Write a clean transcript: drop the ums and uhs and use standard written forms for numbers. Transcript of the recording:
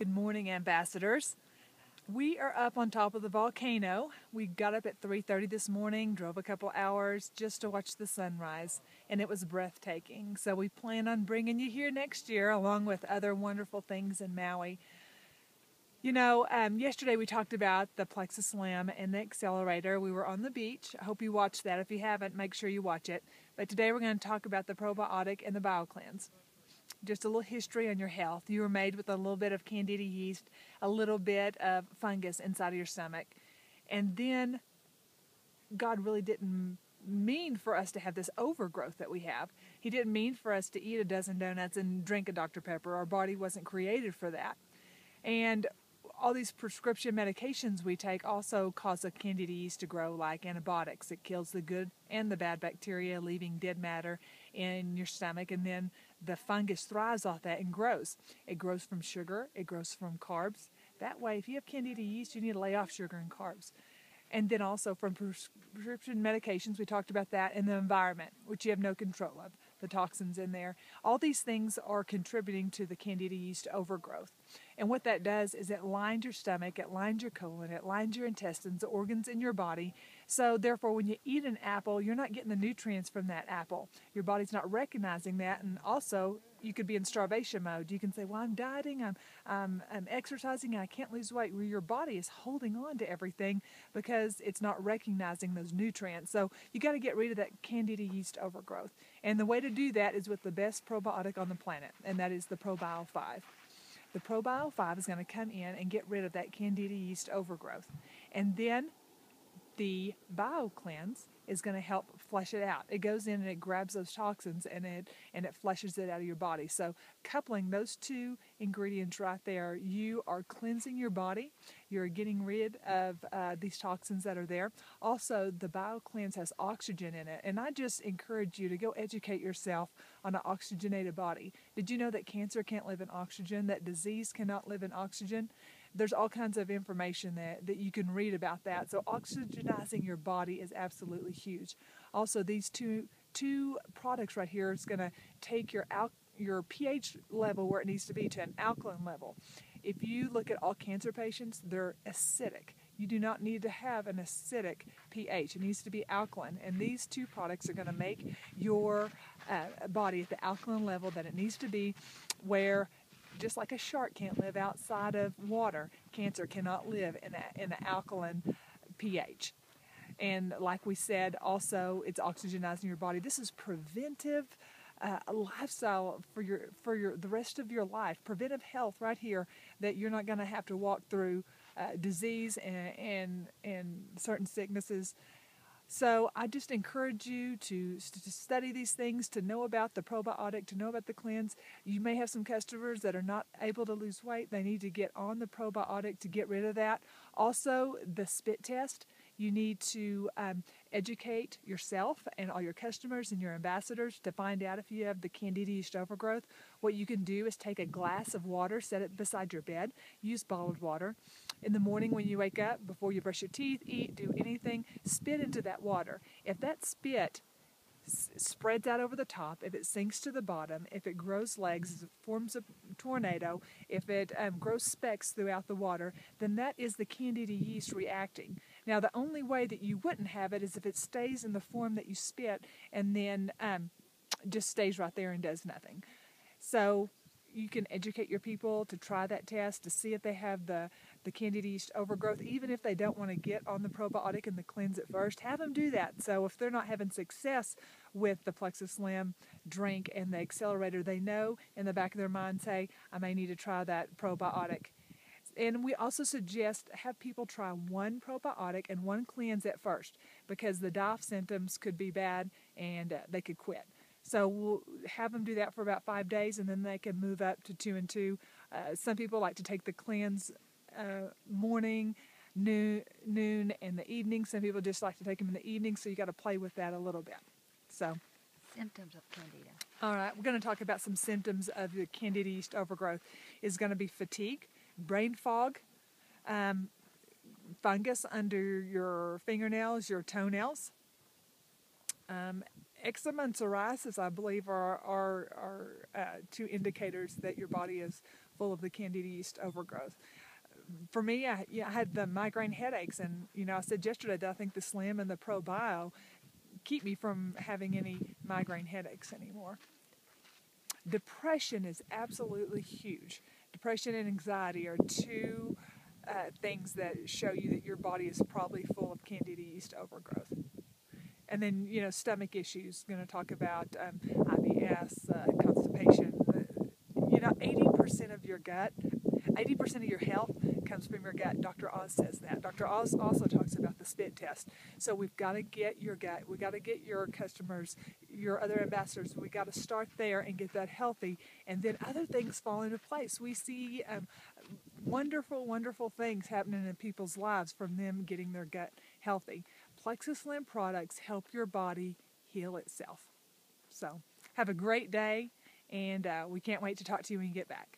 Good morning, ambassadors. We are up on top of the volcano. We got up at 3:30 this morning, drove a couple hours just to watch the sunrise, and it was breathtaking. So we plan on bringing you here next year along with other wonderful things in Maui. Yesterday we talked about the Plexus limb and the accelerator. We were on the beach. I hope you watched that. If you haven't, make sure you watch it. But today we're going to talk about the probiotic and the BioCleanse. Just a little history on your health. You were made with a little bit of candida yeast, a little bit of fungus inside of your stomach. And then God really didn't mean for us to have this overgrowth that we have. He didn't mean for us to eat a dozen donuts and drink a Dr. Pepper. Our body wasn't created for that. And all these prescription medications we take also cause the candida yeast to grow like antibiotics. It kills the good and the bad bacteria, leaving dead matter in your stomach, and then the fungus thrives off that and grows. It grows from sugar, it grows from carbs. That way, if you have candida yeast, you need to lay off sugar and carbs. And then also from prescription medications, we talked about that, and the environment, which you have no control of, the toxins in there. All these things are contributing to the candida yeast overgrowth. And what that does is it lines your stomach, it lines your colon, it lines your intestines, the organs in your body. So therefore, when you eat an apple, you're not getting the nutrients from that apple. Your body's not recognizing that, and also you could be in starvation mode. You can say, well, I'm dieting, I'm exercising, and I can't lose weight. Well, your body is holding on to everything because it's not recognizing those nutrients. So you got to get rid of that candida yeast overgrowth. And the way to do that is with the best probiotic on the planet, and that is the probio 5. The probio 5 is going to come in and get rid of that candida yeast overgrowth. And then the BioCleanse is going to help flush it out. It goes in and it grabs those toxins and it flushes it out of your body. So coupling those two ingredients right there, you are cleansing your body. You're getting rid of these toxins that are there. Also, the BioCleanse has oxygen in it, and I just encourage you to go educate yourself on an oxygenated body. Did you know that cancer can't live in oxygen, that disease cannot live in oxygen? There's all kinds of information that you can read about that. So oxygenizing your body is absolutely huge. Also, these two products right here is going to take your pH level where it needs to be to an alkaline level. If you look at all cancer patients, they're acidic. You do not need to have an acidic pH. It needs to be alkaline. And these two products are going to make your body at the alkaline level that it needs to be, where just like a shark can't live outside of water, cancer cannot live in an alkaline pH. And like we said, also it's oxygenizing your body. This is preventive lifestyle for the rest of your life. Preventive health right here, that you're not going to have to walk through disease and certain sicknesses. So I just encourage you to study these things, to know about the probiotic, to know about the cleanse. You may have some customers that are not able to lose weight. They need to get on the probiotic to get rid of that. Also, the spit test. You need to educate yourself and all your customers and your ambassadors to find out if you have the candida yeast overgrowth. What you can do is take a glass of water, set it beside your bed, use bottled water. In the morning when you wake up, before you brush your teeth, eat, do anything, spit into that water. If that spit spreads out over the top, if it sinks to the bottom, if it grows legs, if it forms a tornado, if it grows specks throughout the water, then that is the candida yeast reacting. Now, the only way that you wouldn't have it is if it stays in the form that you spit and then just stays right there and does nothing. So you can educate your people to try that test to see if they have the candida yeast overgrowth. Even if they don't want to get on the probiotic and the cleanse at first, have them do that. So if they're not having success with the Plexus limb drink and the accelerator, they know in the back of their mind, say, I may need to try that probiotic. And we also suggest have people try one probiotic and one cleanse at first, because the die-off symptoms could be bad and they could quit. So we'll have them do that for about 5 days, and then they can move up to 2 and 2. Some people like to take the cleanse morning, noon, and the evening. Some people just like to take them in the evening, so you got to play with that a little bit. So, symptoms of candida. All right, we're going to talk about some symptoms of the candida yeast overgrowth. It's going to be fatigue, brain fog, fungus under your fingernails, your toenails. Eczema and psoriasis, I believe, are two indicators that your body is full of the Candida yeast overgrowth. For me, I had the migraine headaches, and I said yesterday that I think the Slim and the probio keep me from having any migraine headaches anymore. Depression is absolutely huge. Depression and anxiety are two things that show you that your body is probably full of Candida yeast overgrowth. And then, stomach issues. Going to talk about IBS, constipation. 80% of your gut, 80% of your health comes from your gut. Dr. Oz says that. Dr. Oz also talks about the spit test. So we've got to get your gut. We've got to get your customers, your other ambassadors. We've got to start there and get that healthy. And then other things fall into place. We see wonderful, wonderful things happening in people's lives from them getting their gut healthy. Plexus Limb products help your body heal itself. So have a great day, and we can't wait to talk to you when you get back.